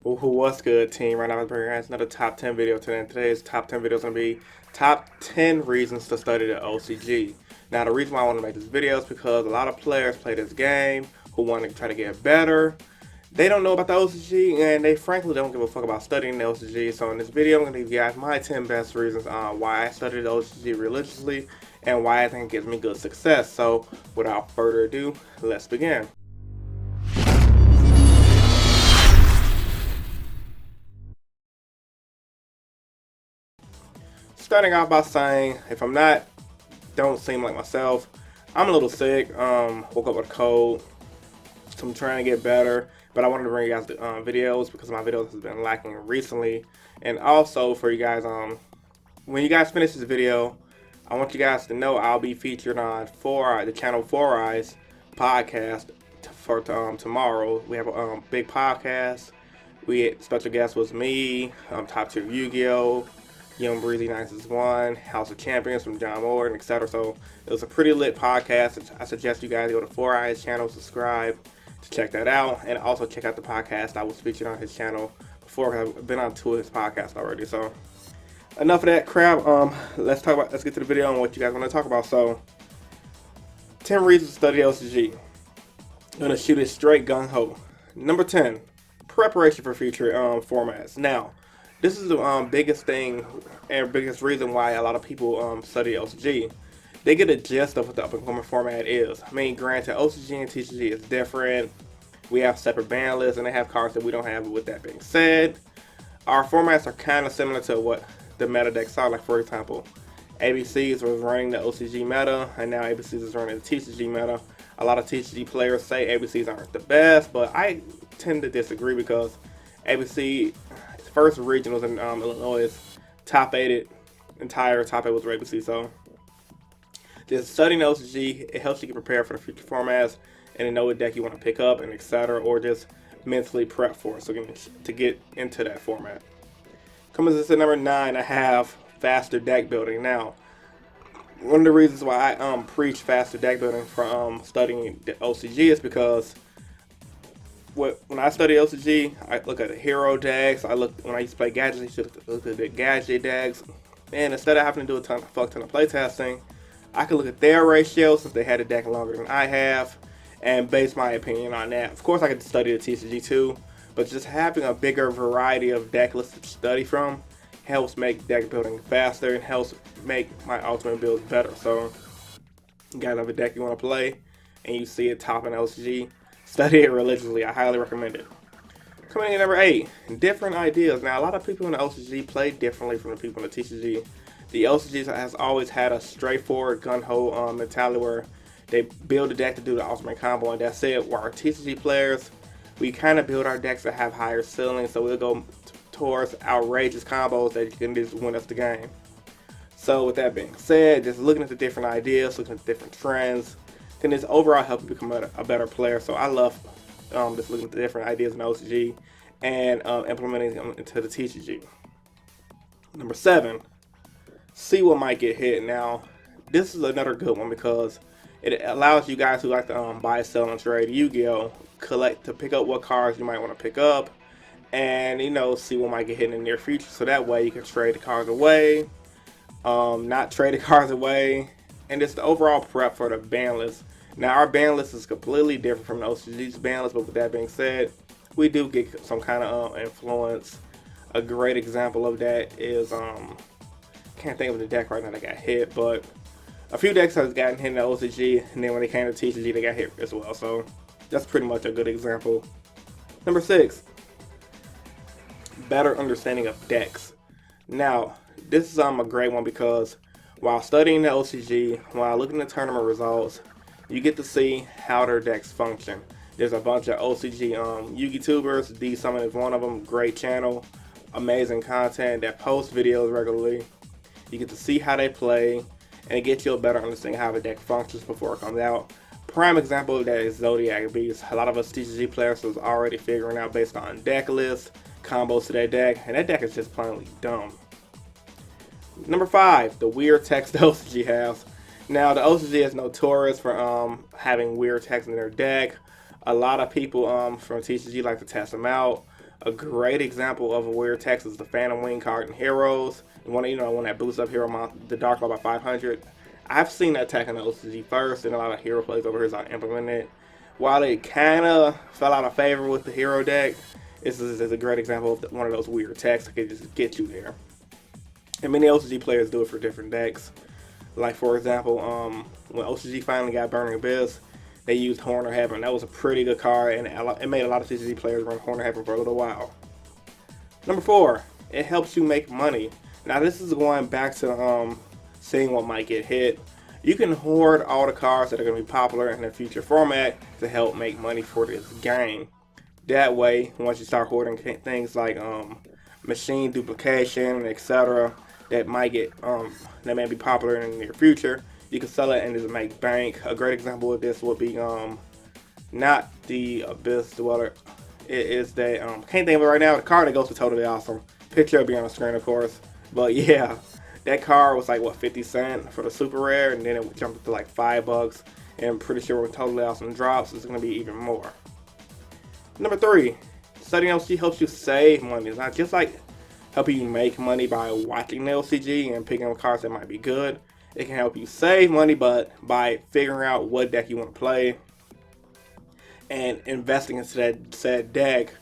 What's good, team? Right now, I'm bringing you guys another top 10 video today. And today's top 10 video is going to be top 10 reasons to study the OCG. Now, the reason why I want to make this video is because a lot of players play this game who want to try to get better. They don't know about the OCG, and they frankly don't give a fuck about studying the OCG. So in this video, I'm going to give you guys my 10 best reasons on why I study the OCG religiously and why I think it gives me good success. So without further ado, let's begin. Starting off by saying, if I'm not, don't seem like myself. I'm a little sick. Woke up with a cold, so I'm trying to get better. But I wanted to bring you guys the videos because my videos has been lacking recently. And also for you guys, when you guys finish this video, I want you guys to know I'll be featured on the channel 4 Eyes podcast for tomorrow. We have a big podcast. Special guest was me, top tier Yugioh, Young Breezy 961, House of Champions from John Moore, etc. So it was a pretty lit podcast. I suggest you guys go to 4 Eyes channel, subscribe to check that out, and also check out the podcast I was featured on his channel before. I've been on 2 of his podcasts already. So enough of that crap. Let's get to the video and what you guys want to talk about. So 10 reasons to study OCG. I'm gonna shoot it straight gung ho. Number 10, preparation for future formats. Now, this is the biggest thing and biggest reason why a lot of people study OCG. They get a gist of what the up-and-coming format is. I mean, granted, OCG and TCG is different. We have separate ban lists, and they have cards that we don't have. But with that being said, our formats are kind of similar to what the meta decks are. Like, for example, ABCs was running the OCG meta, and now ABCs is running the TCG meta. A lot of TCG players say ABCs aren't the best, but I tend to disagree because ABC first regionals in Illinois top 8 entire top 8 was ABC. So just studying OCG, it helps you get prepared for the future formats and to know what deck you want to pick up and etc. Or just mentally prep for it so to get into that format. Coming to number 9, I have faster deck building. Now, one of the reasons why I preach faster deck building for studying the OCG is because when I study OCG, I look at the hero decks. When I used to play gadgets, I used to look at the gadget decks. And instead of having to do a fuck ton of playtesting, I could look at their ratio since they had a deck longer than I have and base my opinion on that. Of course, I could study the TCG too, but just having a bigger variety of deck lists to study from helps make deck building faster and helps make my ultimate builds better. So, you guys have a deck you want to play and you see it top in OCG, study it religiously. I highly recommend it. Coming in at number 8, different ideas. Now, a lot of people in the OCG play differently from the people in the TCG. The OCG has always had a straightforward gun-ho mentality where they build a deck to do the ultimate combo, and that's it. While our TCG players, we kind of build our decks that have higher ceilings, so we'll go towards outrageous combos that you can just win us the game. So with that being said, just looking at the different ideas, looking at the different trends, can this overall help you become a better player. So I love just looking at the different ideas in OCG and implementing them into the TCG. Number 7, see what might get hit. Now, this is another good one because it allows you guys who like to buy, sell, and trade Yu-Gi-Oh! To pick up what cards you might want to pick up and, see what might get hit in the near future. So that way you can trade the cards away, not trade the cards away, and just the overall prep for the ban list. Now, our ban list is completely different from the OCG's ban list, but with that being said, we do get some kind of influence. A great example of that is, can't think of the deck right now that got hit, but a few decks have gotten hit in the OCG, and then when they came to TCG, they got hit as well. So that's pretty much a good example. Number 6, better understanding of decks. Now, this is a great one because while studying the OCG, while looking at tournament results, you get to see how their decks function. There's a bunch of OCG YouTubers. D-Summon is one of them. Great channel, amazing content that posts videos regularly. You get to see how they play, and it gets you a better understanding how the deck functions before it comes out. Prime example of that is Zodiac Beast. A lot of us TCG players was already figuring out based on deck lists, combos to that deck, and that deck is just plainly dumb. Number 5, the weird text the OCG has. Now, the OCG is notorious for having weird text in their deck. A lot of people from TCG like to test them out. A great example of a weird text is the Phantom Wing card in Heroes. The one, one that boosts up hero mount the Dark Law by 500. I've seen that tech in the OCG first, and a lot of hero plays over here are implementing it. While it kind of fell out of favor with the hero deck, this is a great example of one of those weird texts that can just get you there. And many OCG players do it for different decks. Like, for example, when OCG finally got Burning Abyss, they used Horn of Heaven. That was a pretty good card, and it made a lot of TCG players run Horn of Heaven for a little while. Number 4, it helps you make money. Now, this is going back to seeing what might get hit. You can hoard all the cards that are going to be popular in the future format to help make money for this game. That way, once you start hoarding things like machine duplication, etc., that might get that may be popular in the near future, you can sell it and just make bank. A great example of this would be not the Abyss Dweller. It is the can't think of it right now. The card that goes to Totally Awesome. Picture will be on the screen, of course. But yeah, that card was like what, 50 cents for the super rare, and then it jumped to like $5. And I'm pretty sure when Totally Awesome drops, it's gonna be even more. Number 3, studying OCG helps you save money. It's not just like helping you make money by watching the OCG and picking up cards that might be good. It can help you save money, but by figuring out what deck you want to play and investing into that said deck,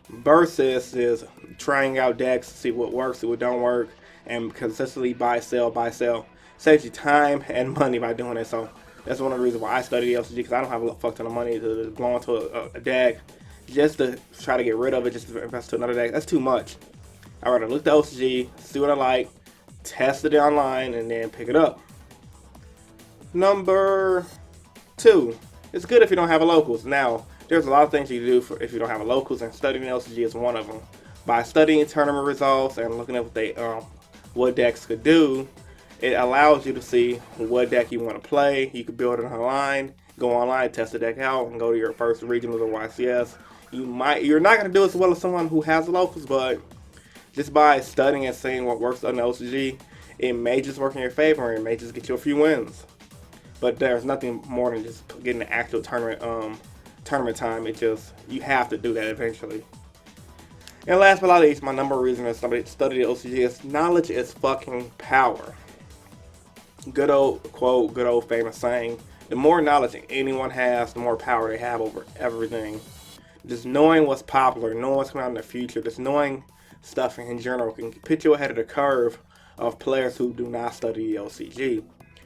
versus is trying out decks to see what works, see what don't work, and consistently buy, sell. Saves you time and money by doing it. So that's one of the reasons why I study the OCG, because I don't have a fuck ton of money to go into a deck just to try to get rid of it, just to invest to another deck. That's too much. I'd rather look at the OCG, see what I like, test it online, and then pick it up. Number 2, it's good if you don't have a locals. Now, there's a lot of things you can do if you don't have a locals, and studying the OCG is one of them. By studying tournament results and looking at what decks could do, it allows you to see what deck you want to play. You can build it online, go online, test the deck out, and go to your first regionals or YCS. You're not going to do as well as someone who has the locals, but just by studying and seeing what works on the OCG, it may just work in your favor, and it may just get you a few wins. But there's nothing more than just getting the actual tournament time. You have to do that eventually. And last but not least, my number one reason that somebody study the OCG is knowledge is fucking power. Good old quote, good old famous saying. The more knowledge anyone has, the more power they have over everything. Just knowing what's popular, knowing what's coming out in the future, just knowing stuff in general can put you ahead of the curve of players who do not study the OCG.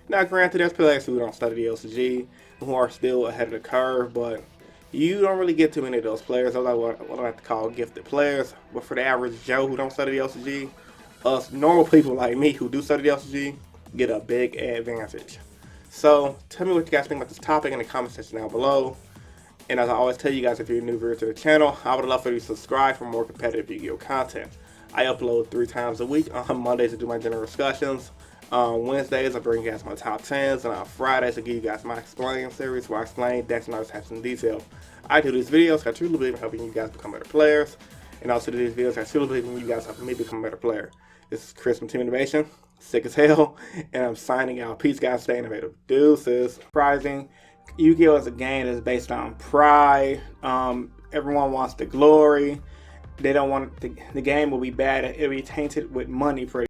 Now, granted, there's players who don't study the OCG who are still ahead of the curve, but you don't really get too many of those players. Those are what I like to call gifted players. But for the average Joe who don't study the OCG, us normal people like me who do study the OCG get a big advantage. So, tell me what you guys think about this topic in the comment section down below. And as I always tell you guys, if you're a new viewer to the channel, I would love for you to subscribe for more competitive Yu-Gi-Oh content. I upload 3 times a week. On Mondays I do my general discussions. On Wednesdays I bring you guys my top 10s, and on Fridays I give you guys my explain series where I explain decks and other types in detail. I do these videos because I truly believe in helping you guys become better players, and also do these videos because I truly believe in you guys helping me become a better player. This is Chris from Team Innovation, sick as hell, and I'm signing out. Peace, guys. Stay innovative. Deuces. Surprising. Yu-Gi-Oh is a game that's based on pride. Everyone wants the glory. They don't want the game will be bad. It'll be tainted with money pretty